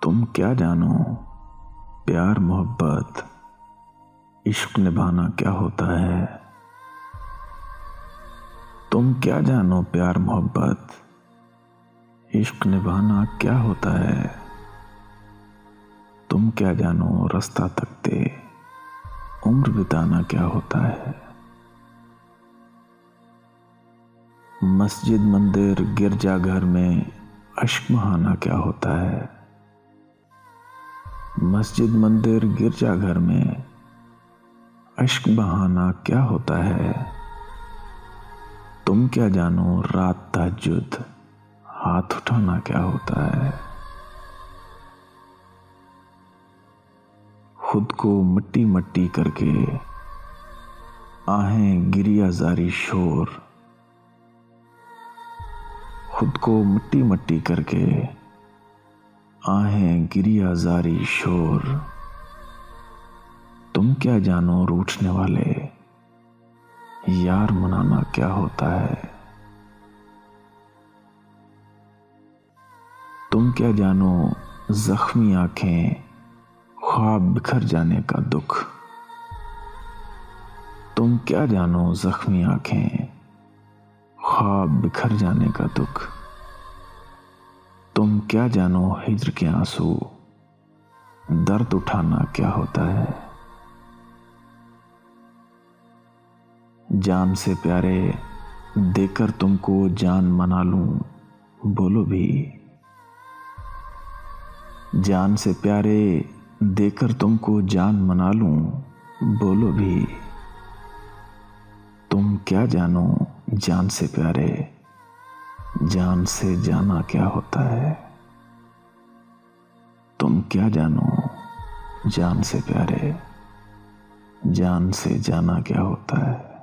तुम क्या जानो प्यार मोहब्बत इश्क निभाना क्या होता है। तुम क्या जानो प्यार मोहब्बत इश्क निभाना क्या होता है। तुम क्या जानो रास्ता तकते उम्र बिताना क्या होता है। मस्जिद मंदिर गिरजाघर में अश्क बहाना क्या होता है। मस्जिद मंदिर गिरजाघर में अश्क बहाना क्या होता है। तुम क्या जानो रात तहज्जुद हाथ उठाना क्या होता है। खुद को मिट्टी मिट्टी करके आहें गिरिया जारी शोर। खुद को मिट्टी मिट्टी करके आहें गिरिया जारी शोर। तुम क्या जानो रूठने वाले यार मनाना क्या होता है। तुम क्या जानो जख्मी आंखें ख्वाब बिखर जाने का दुख। तुम क्या जानो जख्मी आंखें ख्वाब बिखर जाने का दुख। तुम क्या जानो हिज्र के आंसू दर्द उठाना क्या होता है। जान से प्यारे देकर तुमको जान मना लूं बोलो भी। जान से प्यारे देकर तुमको जान मना लूं बोलो भी। तुम क्या जानो जान से प्यारे जान से जाना क्या होता है। तुम क्या जानो जान से प्यारे जान से जाना क्या होता है।